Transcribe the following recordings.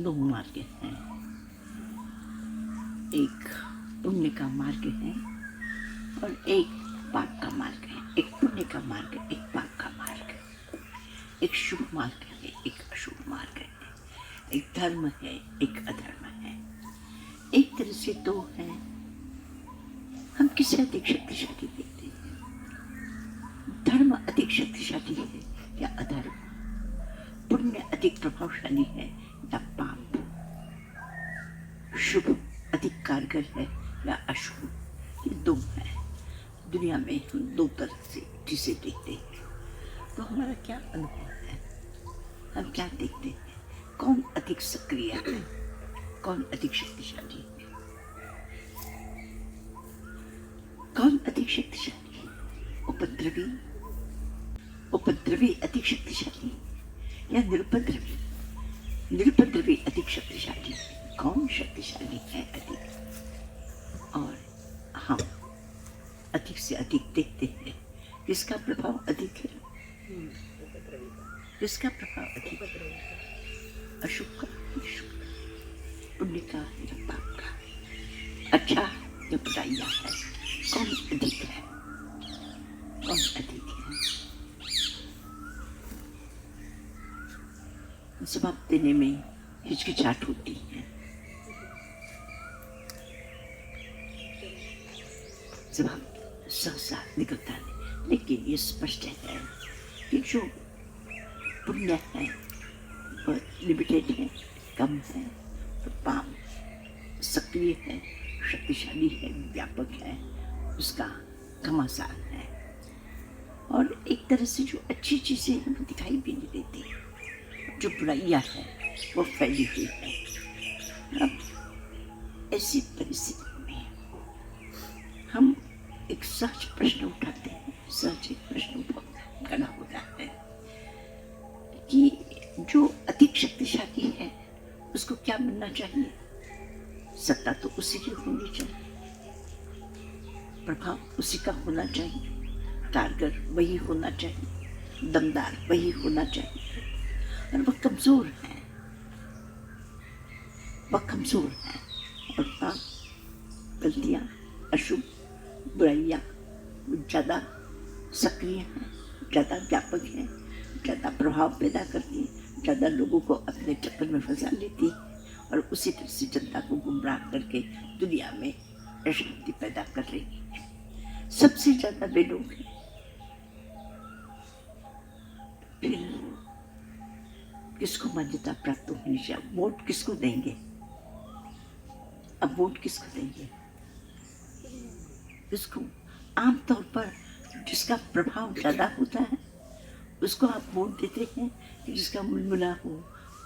दो मार्ग हैं, एक पुण्य का मार्ग है और एक पाप का मार्ग है। एक पुण्य का मार्ग, एक पाप का मार्ग, एक शुभ मार्ग है, एक अशुभ मार्ग है, एक धर्म है, एक अधर्म है। एक तरह से दो है। हम किसे अधिक शक्तिशाली देखते हैं? धर्म अधिक शक्तिशाली है या अधर्म? पुण्य अधिक प्रभावशाली है या पाप? शुभ अधिक कारगर है या अशुभ? ये दो है। दुनिया में हम दो तरह से जिसे देखते हैं। तो हमारा क्या अनुभव है? हम क्या देखते हैं? कौन अधिक सक्रिय है, कौन अधिक शक्तिशाली है? कौन अधिक शक्तिशाली है? उपद्रवी अधिक शक्तिशाली या निरुपद्रवी? निरुपद्रवी अधिक शक्तिशाली। कौन शक्तिशाली है अधिक? और हम अधिक से अधिक देखते हैं किसका प्रभाव अधिक है? किसका प्रभाव अधिक है? अशुभ का, शुभ का, पुण्य का या पाप का, अच्छा या बुराइयां है? कौन अधिक है? कौन अधिक है? जवाब देने में हिचकिचाहट होती है। जवाब सहसा निकलता नहीं, लेकिन ये स्पष्ट है कि जो पुण्य है वह लिमिटेड है, कम है, और पाप सक्रिय है, शक्तिशाली है, व्यापक है, उसका घमासान है। और एक तरह से जो अच्छी चीजें हमें दिखाई भी नहीं देती, जो बुराइयां है वो फैली हुई है। अब ऐसी परिस्थिति में हम एक सहज प्रश्न उठाते हैं। सहज एक प्रश्न खड़ा होता है कि जो अधिक शक्तिशाली है उसको क्या मिलना चाहिए? सत्ता तो उसी की होनी चाहिए, प्रभाव उसी का होना चाहिए, कारगर वही होना चाहिए, दमदार वही होना चाहिए। और वह कमजोर है, और पाप, गलतियां, अशुभ, बुराइयां ज़्यादा सक्रिय हैं, ज़्यादा व्यापक हैं, ज़्यादा प्रभाव पैदा करती है, ज़्यादा लोगों को अपने चक्कर में फंसा लेती है और उसी तरह से जनता को गुमराह करके दुनिया में अशांति पैदा कर रही है। सबसे ज़्यादा वे लोग हैं। फिर किसको मान्यता प्राप्त होनी चाहिए? वोट किसको देंगे? अब वोट किसको देंगे? किसको? आमतौर पर जिसका प्रभाव ज़्यादा होता है उसको आप वोट देते हैं, कि जिसका मुलमुला हो,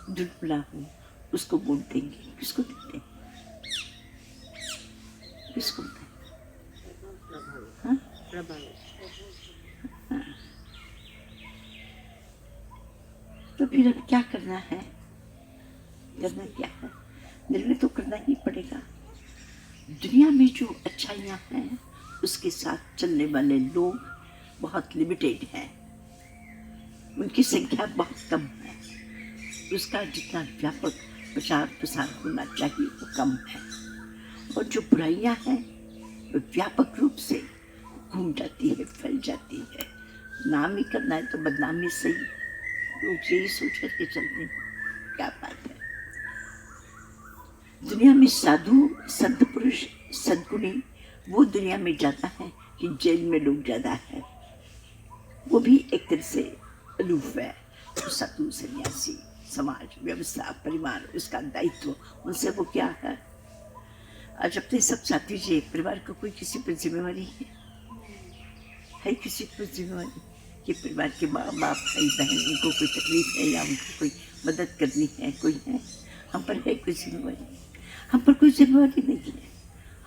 दुलमुला हो, उसको वोट देंगे। किसको देते हैं? किसको देते हैं? हाँ? तो फिर अब क्या करना है? करना क्या है? निर्णय तो करना ही पड़ेगा। दुनिया में जो अच्छाइयाँ हैं उसके साथ चलने वाले लोग बहुत लिमिटेड हैं, उनकी संख्या बहुत कम है, उसका जितना व्यापक प्रचार प्रसार होना चाहिए वो कम है। और जो बुराइयाँ हैं वो व्यापक रूप से घूम जाती है, फैल जाती है। नाम ही करना है तो बदनामी सही, लोग यही सोच करके चलते हैं। क्या बात है? दुनिया में साधु, संत पुरुष, सद्गुणी वो दुनिया में ज़्यादा है कि जेल में लोग ज़्यादा है। वो भी एक तरह से अलूफ है। तो साधु, सन्यासी, समाज, व्यवस्था, परिवार, उसका दायित्व, उनसे वो क्या है? आज अपने सब साथी जी, परिवार को कोई किसी पर जिम्मेवारी है किसी पर जिम्मेवारी कि परिवार के माँ बाप, भाई बहन, उनको कोई तकलीफ है या उनको कोई मदद करनी है? कोई है? हम पर है कोई जिम्मेवारी? हम पर कोई जिम्मेवारी नहीं है।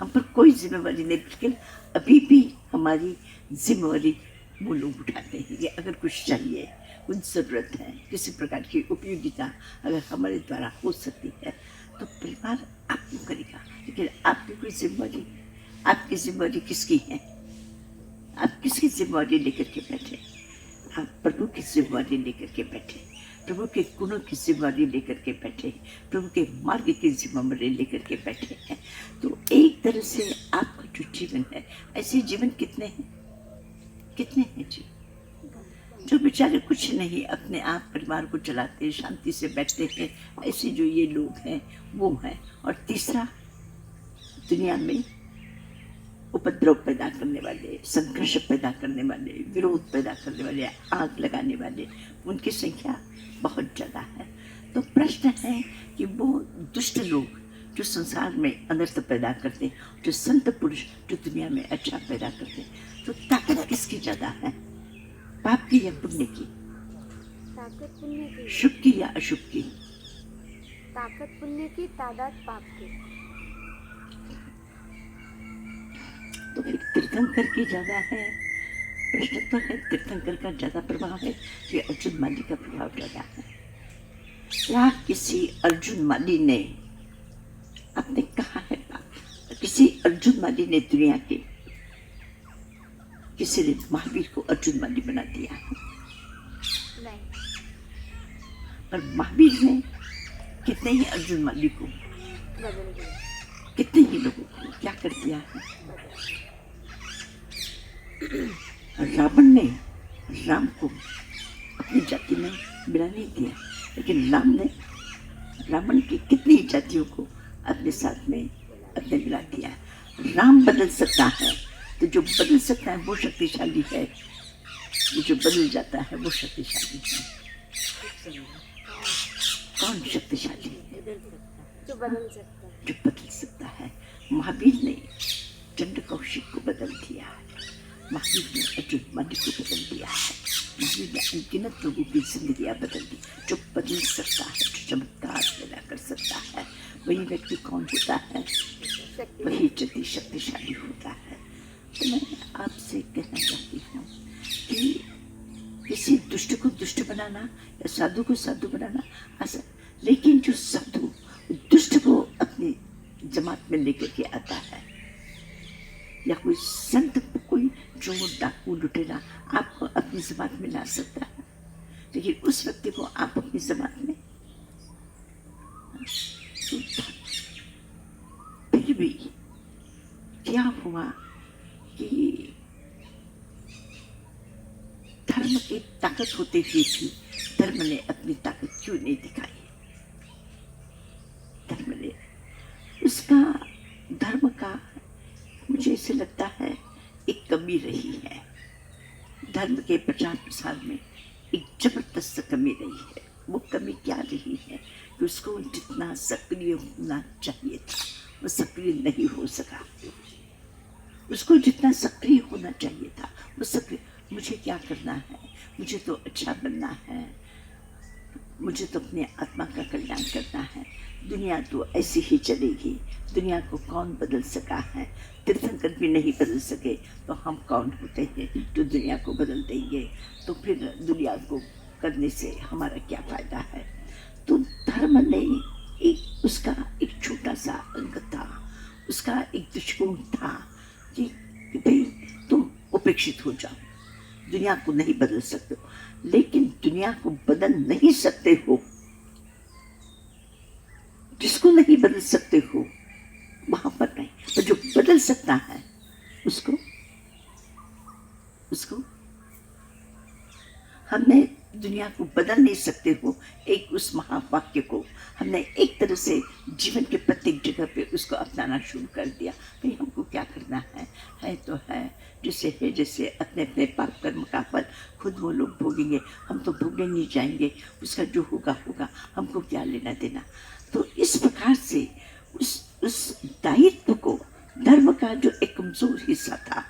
हम पर कोई जिम्मेवारी नहीं, लेकिन अभी भी हमारी जिम्मेवारी वो लोग उठाते हैं कि अगर कुछ चाहिए, कुछ ज़रूरत है, किसी प्रकार की उपयोगिता अगर हमारे द्वारा हो सकती है तो परिवार आपको करेगा। लेकिन आपकी कोई जिम्मेवारी, आपकी जिम्मेवारी किसकी है? आप किसकी जिम्मेवारी लेकर के बैठे? आप प्रभु की जिम्मेवारी लेकर के बैठे। प्रभु के गुणों की जिम्मेदारी लेकर के बैठे हैं, प्रभु के मार्ग की जिम्मेदारी लेकर के बैठे हैं। तो एक तरह से आपका जो जीवन है, ऐसे जीवन कितने हैं जी, जो बेचारे कुछ नहीं अपने आप परिवार को चलाते, शांति से बैठते हैं, ऐसे जो ये लोग हैं वो हैं। और तीसरा, दुनिया में उपद्रव पैदा करने वाले, संघर्ष पैदा करने वाले, विरोध पैदा करने वाले, आग लगाने वाले, उनकी संख्या बहुत ज़्यादा है। तो प्रश्न है कि वो दुष्ट लोग जो संसार में अनर्थ पैदा करते, जो संत पुरुष जो दुनिया में अच्छा पैदा करते, तो ताकत किसकी ज़्यादा है, पाप की या पुण्य की? ताकत पुण्य की। शुभ की या अशुभ की? ताकत पुण्य की, तादाद पाप की। तो फिर तीर्थंकर की ज़्यादा है? प्रश्न तो है, तीर्थंकर का ज़्यादा प्रभाव है कि अर्जुन माली का प्रभाव ज़्यादा है? या किसी अर्जुन माली ने, आपने कहा है किसी अर्जुन माली ने दुनिया के किसी ने महावीर को अर्जुन माली बना दिया? नहीं। पर महावीर ने कितने ही अर्जुन माली को बदल गया। कितने ही लोगों को क्या कर दिया है? रावण ने राम को अपनी जाति में मिला नहीं दिया, लेकिन रावण की कितनी जातियों को अपने साथ में अपने मिला दिया। राम बदल सकता है, तो जो बदल सकता है वो शक्तिशाली है, जो बदल जाता है वो शक्तिशाली है। कौन शक्तिशाली है? जो बदल सकता है। जो बदल सकता है। महावीर ने चंद्र कौशिक को बदल दिया है, महावीर ने अर्जुन माली को बदल दिया है, महावीर ने अनगिनत लोगों की जिंदगियां बदल दी। जो बदल सकता है, जो चमत्कार पैदा कर सकता है, वही व्यक्ति कौन होता है? वही व्यक्ति शक्तिशाली होता है। तो मैं आपसे कहना चाहती हूँ कि किसी दुष्ट को दुष्ट बनाना या साधु को साधु बनाना आसान, लेकिन जो साधु दुष्ट को अपनी जमात में लेकर के आता है, या कोई संत, कोई चोर डाकू लुटेरा आपको अपनी जमात में ला सकता है, लेकिन उस व्यक्ति को आप अपनी जमात में, फिर भी क्या हुआ कि धर्म की ताकत होते हुए भी धर्म ने अपनी ताकत क्यों नहीं दिखाई? धर्म का मुझे ऐसे लगता है एक कमी रही है। धर्म के प्रचार प्रसार में एक जबरदस्त कमी रही है। वो कमी क्या रही है कि उसको जितना सक्रिय होना चाहिए था वो सक्रिय नहीं हो सका। उसको जितना सक्रिय होना चाहिए था वो सक्रिय, मुझे क्या करना है, मुझे तो अच्छा बनना है, मुझे तो अपने आत्मा का कल्याण करना है, दुनिया तो ऐसी ही चलेगी, दुनिया को कौन बदल सका है, तीर्थंकर भी नहीं बदल सके तो हम कौन होते हैं जो दुनिया को बदल देंगे। तो फिर दुनिया को करने से हमारा क्या फायदा है। तो धर्म ने उसका एक छोटा सा अंग था, उसका एक दृष्टिकोण था कि भाई तुम उपेक्षित हो जाओ, दुनिया को नहीं बदल सकते हो। लेकिन दुनिया को बदल नहीं सकते हो, जिसको नहीं बदल सकते हो वहां पर नहीं, तो जो बदल सकता है उसको हमने दुनिया को बदल नहीं सकते हो, एक उस महावाक्य को हमने एक तरह से जीवन के प्रत्येक जगह पे उसको अपनाना शुरू कर दिया। भाई हमको क्या करना है तो है, जैसे है जैसे अपने अपने पाप कर्म का फल खुद वो लोग भोगेंगे, हम तो भोगने नहीं जाएंगे, उसका जो होगा होगा, हमको क्या लेना देना। तो इस प्रकार से उस दायित्व को, धर्म का जो एक कमजोर हिस्सा था,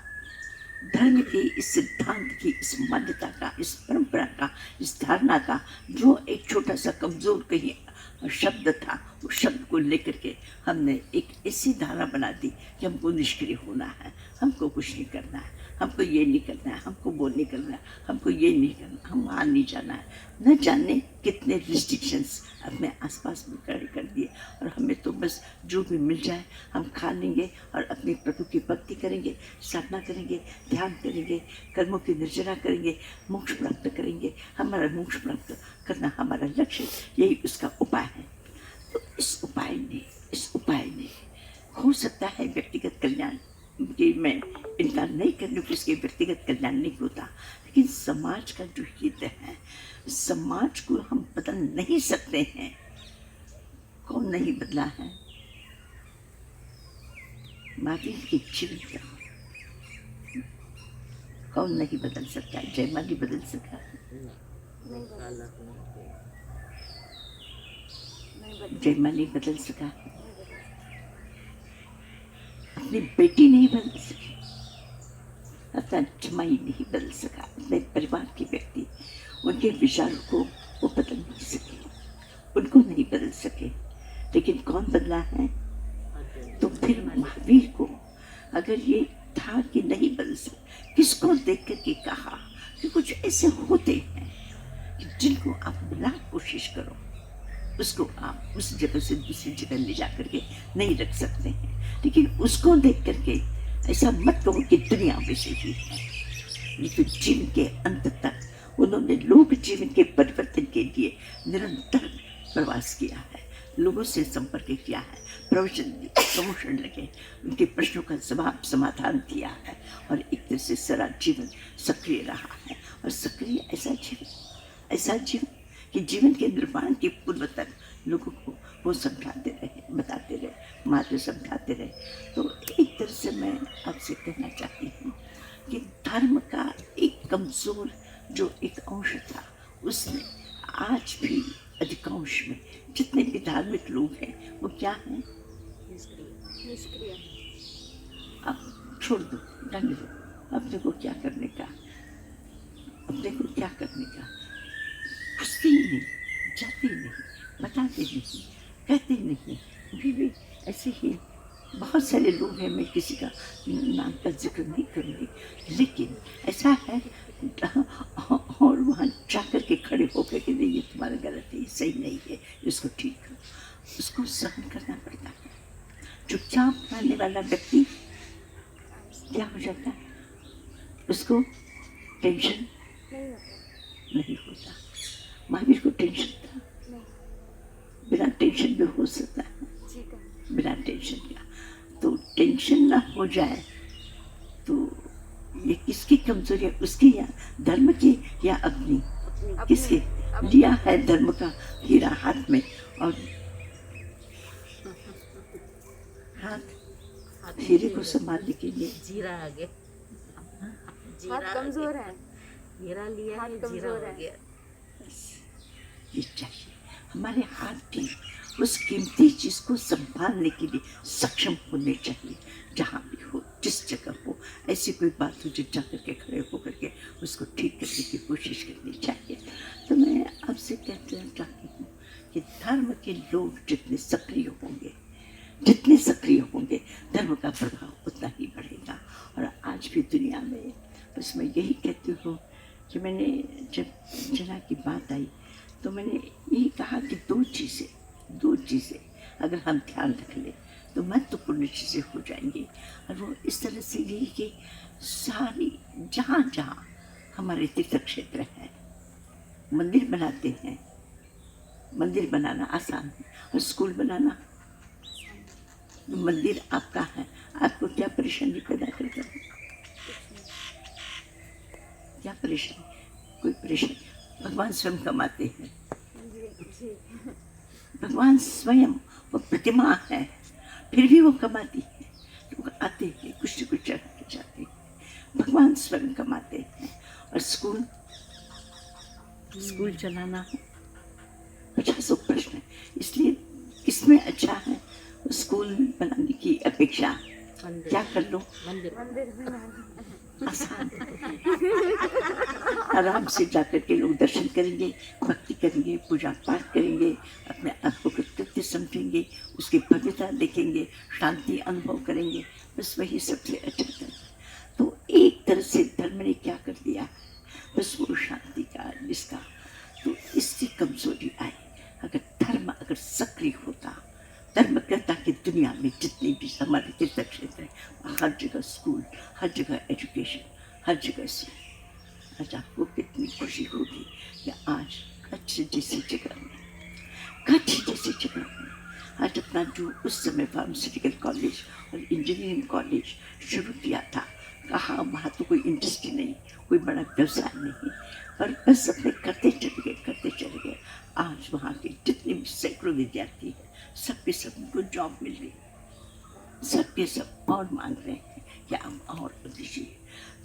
धर्म के इस सिद्धांत की, इस मान्यता का, इस परंपरा का, इस धारणा का जो एक छोटा सा कमजोर कहीं शब्द था, उस शब्द को लेकर के हमने एक ऐसी धारा बना दी कि हमको निष्क्रिय होना है, हमको कुछ नहीं करना है, हमको ये नहीं करना है, हमको वो नहीं करना है, हमको ये नहीं करना, हम वहाँ नहीं जाना है। न जाने कितने रिस्ट्रिक्शंस अपने आसपास में खड़े कर दिए, और हमें तो बस जो भी मिल जाए हम खा लेंगे और अपने प्रभु की भक्ति करेंगे, साधना करेंगे, ध्यान करेंगे, कर्मों की निर्जरा करेंगे, मोक्ष प्राप्त करेंगे। हमारा मोक्ष प्राप्त करना हमारा लक्ष्य, यही उसका उपाय है। तो इस उपाय ने हो सकता है व्यक्तिगत कल्याण कि मैं इनकार नहीं कर लूँ कि इसके व्यक्तिगत कल्याण नहीं होता, लेकिन समाज का जो हित है, समाज को हम बदल नहीं सकते हैं। कौन नहीं बदला है? महावीर की जीवन का कौन नहीं बदल सकता? जयमाल नहीं बदल सका, जयमाल नहीं बदल सका, अपनी बेटी नहीं बदल सकी, अपना जमाई नहीं बदल सका, अपने परिवार के व्यक्ति उनके विचारों को वो बदल नहीं सके, उनको नहीं बदल सके। लेकिन कौन बदला है? तो फिर महावीर को अगर ये था कि नहीं बदल सकते, किसको देख कर के कहा कि कुछ ऐसे होते हैं कि जिनको आप लाख कोशिश करो, उसको आप उस जगह से दूसरी जगह ले जा करके नहीं रख सकते हैं। लेकिन उसको देख करके ऐसा मत कहो कि दुनिया वैसे ही है। ये तो जीवन के अंत तक उन्होंने लोक जीवन के परिवर्तन के लिए निरंतर प्रवास किया है, लोगों से संपर्क किया है, प्रमोशन लगे, उनके प्रश्नों का जवाब समाधान दिया है, और एक तरह से सारा जीवन सक्रिय रहा है। और सक्रिय ऐसा जीवन कि जीवन के निर्माण के पूर्व तक लोगों को वो समझाते रहे, बताते रहे, मार्ग समझाते रहे। तो एक तरह से मैं आपसे कहना चाहती हूँ कि धर्म का एक कमज़ोर जो एक अंश था, उसने आज भी अधिकांश में जितने भी धार्मिक लोग हैं वो क्या हैं? निष्क्रिय। अब छोड़ दो, जाने दो, अपने को क्या करने का, अपने को क्या करने का, पूछते ही नहीं, जाते नहीं, बताते नहीं, कहते नहीं। भी ऐसे ही बहुत सारे लोग हैं, मैं किसी का नाम का जिक्र नहीं करूँगी, लेकिन ऐसा है और वहाँ जाकर के खड़े होकर के नहीं, ये तुम्हारा गलत है, ये सही नहीं है, इसको ठीक करो, उसको सहन करना पड़ता है। चुपचाप रहने वाला व्यक्ति क्या हो जाता है? उसको टेंशन नहीं होता। महावीर को टेंशन था, बिना टेंशन भी हो सकता है, बिना टेंशन का। तो टेंशन ना हो जाए तो ये किसकी कमजोरी है? उसकी या धर्म की या अपनी? किसके? लिया है धर्म का हीरा हाथ में, और हाथ हीरे को संभालने के लिए जीरा आ गया, हाथ कमजोर है, हीरा लिया हाथ है, जीरा कमजोर हो है। गया। ये चाहिए, हमारे हाथ भी उस कीमती चीज को संभालने के लिए सक्षम होने चाहिए। जहाँ भी हो, जिस जगह हो, ऐसी कोई बात हो जो जा करके खड़े होकर के उसको ठीक करने की कोशिश करनी चाहिए। तो मैं आपसे कहना चाहती हूँ कि धर्म के लोग जितने सक्रिय होंगे, धर्म का प्रभाव उतना ही बढ़ेगा। और आज भी दुनिया में बस मैं यही कहती हूँ कि मैंने जब जना की बात आई तो मैंने यही कहा कि दो चीज़ें अगर हम ध्यान रख लें तो महत्वपूर्ण चीज़ें हो जाएंगी। और वो इस तरह से यही कि सारी जहाँ हमारे तीर्थ क्षेत्र हैं, मंदिर बनाते हैं, मंदिर बनाना आसान है, और स्कूल बनाना, मंदिर आपका है, आपको क्या परेशानी पैदा करता है? क्या परेशानी? कोई परेशानी? भगवान स्वयं कमाते हैं, भगवान स्वयं वो प्रतिमा है, फिर भी वो कमाती है। लोग आते हैं, कुछ न कुछ चढ़ा के जाते हैं, भगवान स्वयं कमाते हैं। और स्कूल चलाना 50 प्रश्न है, इसलिए किसमें अच्छा है? स्कूल बनाने की अपेक्षा क्या कर लो? मंदिर मंदिर बनाना आसान। आराम से जाकर के लोग दर्शन करेंगे, भक्ति करेंगे, पूजा पाठ करेंगे, अपने आप को कृतज्ञ समझेंगे, उसकी पवित्रता देखेंगे, शांति अनुभव करेंगे। बस वही सबसे अच्छा था। तो एक तरह से धर्म ने क्या कर दिया, बस वो शांति का, जिसका तो इससे कमजोरी आई। अगर धर्म अगर सक्रिय होता, धर्म कहता कि दुनिया में जितने भी हमारे तीर्थ क्षेत्र हैं, हर जगह स्कूल, हर जगह एजुकेशन, हर जगह से, आज आपको कितनी खुशी होगी कि आज कच्छ जैसी जगह में आज अपना जो उस समय फार्मास्यूटिकल कॉलेज और इंजीनियरिंग कॉलेज शुरू किया था, कहा वहाँ तो कोई इंडस्ट्री नहीं, कोई बड़ा व्यवसाय नहीं, पर बस अपने करते चले गए। आज वहाँ के जितने भी सैकड़ों विद्यार्थी हैं, सब के सब उनको जॉब मिल गई, सब के सब और मांग रहे हैं कि हम और दीजिए।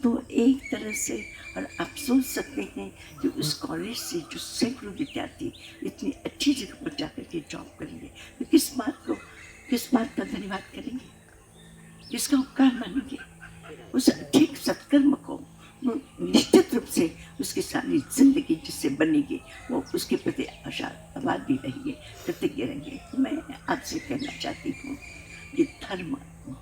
तो एक तरह से, और आप सोच सकते हैं कि उस कॉलेज से जो सैकड़ों विद्यार्थी इतनी अच्छी जगह पर जाकर के जॉब करेंगे, तो किस बात का धन्यवाद करेंगे, किसका उपकार मानेंगे? उस अच्छे सत्कर्म को वो निश्चित रूप से उसकी सारी जिंदगी जिससे बनेगी, वो उसके प्रति आशावाद भी रहेंगे, कृतज्ञ रहेंगे। मैं आपसे कहना चाहती हूँ कि धर्म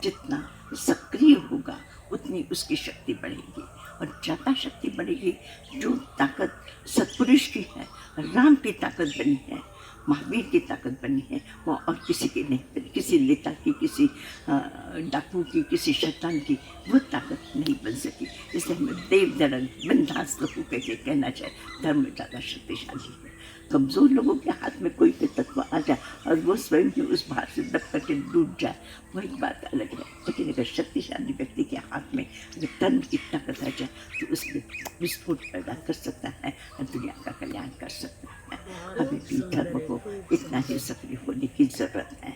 जितना सक्रिय होगा, उतनी उसकी शक्ति बढ़ेगी, और ज़्यादा शक्ति बढ़ेगी। जो ताकत सत्पुरुष की है, राम की ताकत बनी है, महावीर की ताकत बनी है, वो और किसी की नहीं बनी, किसी नेता की, किसी डाकू की, किसी शैतान की वो ताकत नहीं बन सकी। इसलिए हमें देव दरन बिंदास लोगों के कहना चाहिए, धर्म ज़्यादा शक्तिशाली है। कमज़ोर लोगों के हाथ में कोई भी तत्व आ जाए और वो स्वयं भी उस भार से दब करके डूब जाए, वो एक बात अलग है। लेकिन अगर शक्तिशाली व्यक्ति के हाथ में अगर धर्म की ताकत आ जाए, तो उसमें विस्फोट पैदा कर सकता है और दुनिया का कल्याण कर सकता है। हमें भी धर्म को इतना ही सक्रिय होने की ज़रूरत है।